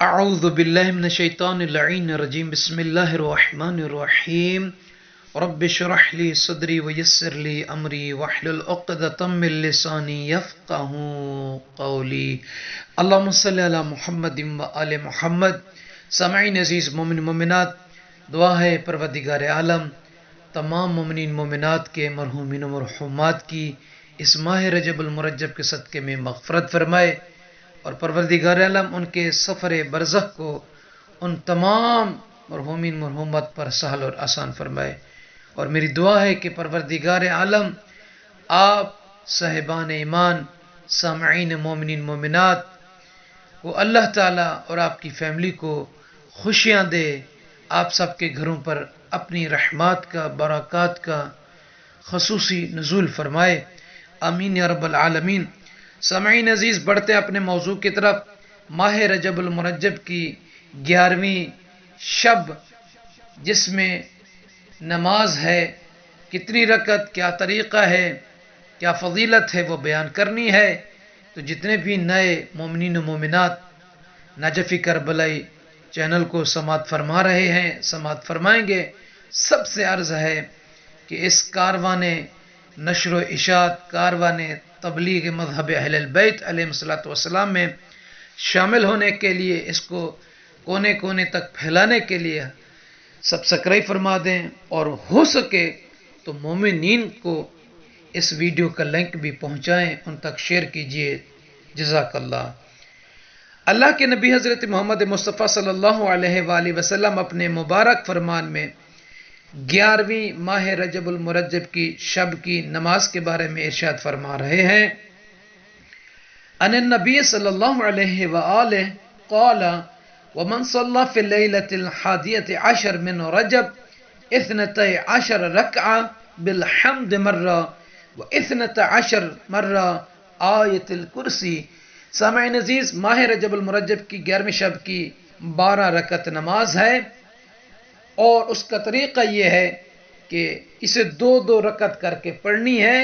اعوذ باللہ من الشیطان اللعین الرجیم بسم اللہ الرحمن الرحیم رب اشرح لی صدری ویسر لی امری واحلل عقدۃ من لسانی یفقہوا قولی اللہم صلی علی محمد و آل محمد۔ سامعین عزیز مومن مومنات، دعا ہے پروردگار عالم تمام مومنین مومنات کے مرحومین و مرحومات کی اس ماہ رجب المرجب کے صدقے میں مغفرت فرمائے، اور پروردگار عالم ان کے سفر برزخ کو ان تمام مرحومین مرحومات پر سہل اور آسان فرمائے۔ اور میری دعا ہے کہ پروردگار عالم آپ صاحبان ایمان سامعین مومنین مومنات کو اللہ تعالیٰ اور آپ کی فیملی کو خوشیاں دے، آپ سب کے گھروں پر اپنی رحمات کا برکات کا خصوصی نزول فرمائے، آمین یا رب العالمین۔ سامعین عزیز، بڑھتے اپنے موضوع کی طرف، ماہ رجب المرجب کی 11ویں شب جس میں نماز ہے، کتنی رکعت، کیا طریقہ ہے، کیا فضیلت ہے، وہ بیان کرنی ہے۔ تو جتنے بھی نئے مومنین و مومنات نجف کربلائی چینل کو سماعت فرما رہے ہیں، سماعت فرمائیں گے، سب سے عرض ہے کہ اس کاروان نشر و اشاعت، کاروان تبلیغ مذہب اہل البیت علیہ الصلوۃ والسلام میں شامل ہونے کے لیے، اس کو کونے کونے تک پھیلانے کے لیے سبسکرائب فرما دیں، اور ہو سکے تو مومنین کو اس ویڈیو کا لنک بھی پہنچائیں، ان تک شیئر کیجئے۔ جزاک اللہ۔ اللہ کے نبی حضرت محمد مصطفیٰ صلی اللہ علیہ وآلہ وسلم اپنے مبارک فرمان میں 11ویں ماہ رجب المرجب کی شب کی نماز کے بارے میں ارشاد فرما رہے ہیں، ان النبی صلی اللہ علیہ وآلہ قال ومن صلى في الليلة الحادية عشر من رجب 12 ركعة بالحمد مرة و12 مرة آیت الکرسی۔ سامعین عزیز، ماہ رجب المرجب کی 11ویں شب کی 12 رکعت نماز ہے، اور اس کا طریقہ یہ ہے کہ اسے 2 رکعت کر کے پڑھنی ہے۔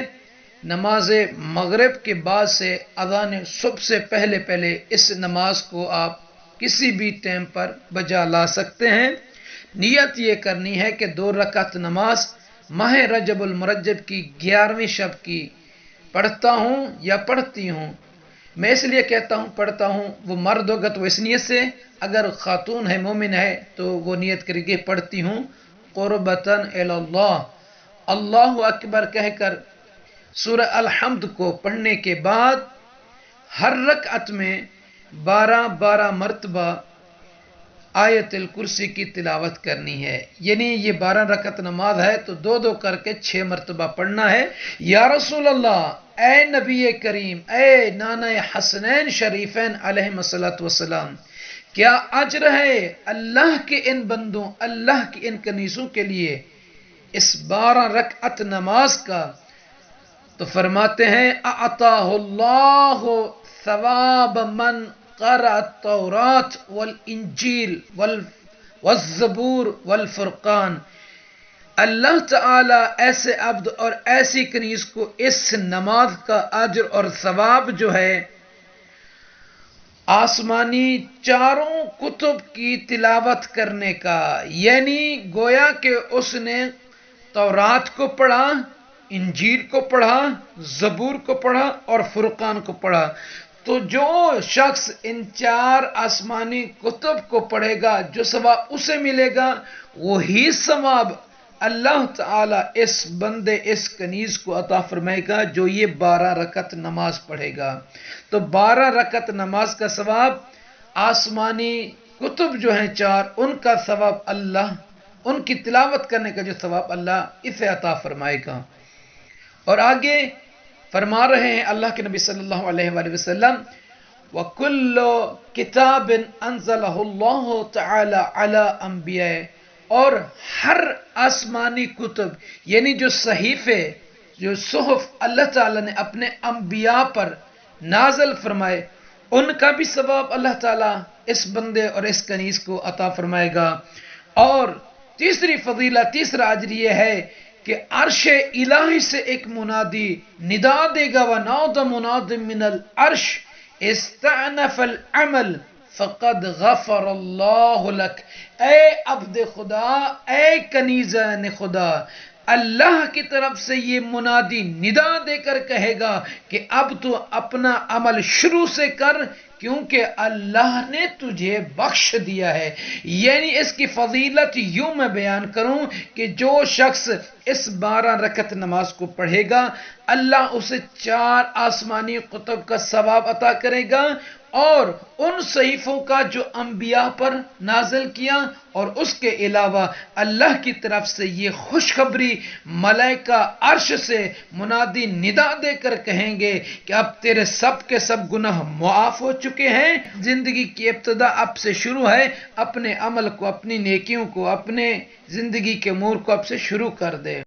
نماز مغرب کے بعد سے اذان صبح سے پہلے اس نماز کو آپ کسی بھی ٹائم پر بجا لا سکتے ہیں۔ نیت یہ کرنی ہے کہ 2 رکعت نماز ماہ رجب المرجب کی 11ویں شب کی پڑھتا ہوں یا پڑھتی ہوں۔ میں اس لیے کہتا ہوں پڑھتا ہوں، وہ مرد ہوگا تو اس نیت سے، اگر خاتون ہے مومن ہے تو وہ نیت کرے گی پڑھتی ہوں قربتاً الی اللہ، اللہ اکبر کہہ کر سورہ الحمد کو پڑھنے کے بعد ہر رکعت میں 12 مرتبہ آیت الکرسی کی تلاوت کرنی ہے۔ یعنی یہ 12 رکعت نماز ہے تو 2 کر کے 6 مرتبہ پڑھنا ہے۔ یا رسول اللہ، اے نبی کریم، اے نانا حسنین شریفین علیہ الصلوۃ والسلام، کیا اجر ہے اللہ کے ان بندوں، اللہ کے ان کنیزوں کے لیے اس 12 رکعت نماز کا؟ تو فرماتے ہیں اعطاہ اللہ ثواب من قرأ التوراۃ والانجیل والزبور والفرقان۔ اللہ تعالیٰ ایسے عبد اور ایسی کنیز کو اس نماز کا اجر اور ثواب جو ہے آسمانی چاروں کتب کی تلاوت کرنے کا، یعنی گویا کہ اس نے تورات کو پڑھا، انجیل کو پڑھا، زبور کو پڑھا اور فرقان کو پڑھا، تو جو شخص ان 4 آسمانی کتب کو پڑھے گا جو ثواب اسے ملے گا، وہی ثواب اللہ تعالیٰ اس بندے، اس کنیز کو عطا فرمائے گا جو یہ 12 رکعت نماز پڑھے گا۔ تو 12 رکعت نماز کا ثواب، آسمانی کتب جو ہیں 4 ان کا ثواب اللہ، ان کی تلاوت کرنے کا جو ثواب اللہ اسے عطا فرمائے گا۔ اور آگے فرما رہے ہیں اللہ کے نبی صلی اللہ علیہ وآلہ وسلم، وَكُلُّ كِتَابٍ أَنزَلَهُ اللَّهُ تَعَالَى عَلَىٰ أَنبِيَائِهِ، اور ہر آسمانی کتب یعنی جو صحیفے، جو صحف اللہ تعالیٰ نے اپنے انبیاء پر نازل فرمائے، ان کا بھی ثواب اللہ تعالیٰ اس بندے اور اس کنیز کو عطا فرمائے گا۔ اور تیسری فضیلت، تیسرا اجر یہ ہے کہ عرش الہی سے ایک منادی ندا دے گا، وَنَادَ مُنَادٍ مِّنَ الْعَرْشِ اسْتَأْنَفَ الْعَمَلِ فقد غفر اللہ لک، اے عبد خدا، اے کنیزان خدا، اللہ کی طرف سے یہ منادی ندا دے کر کہے گا کہ اب تو اپنا عمل شروع سے کر، کیونکہ اللہ نے تجھے بخش دیا ہے۔ یعنی اس کی فضیلت یوں میں بیان کروں کہ جو شخص اس 12 رکعت نماز کو پڑھے گا، اللہ اسے 4 آسمانی کتب کا ثواب عطا کرے گا، اور ان صحیفوں کا جو انبیاء پر نازل کیا، اور اس کے علاوہ اللہ کی طرف سے یہ خوشخبری ملائکہ عرش سے منادی ندا دے کر کہیں گے کہ اب تیرے سب کے سب گناہ معاف ہو چکے ہیں، زندگی کی ابتدا اب سے شروع ہے، اپنے عمل کو، اپنی نیکیوں کو، اپنے زندگی کے امور کو اب سے شروع کر دے۔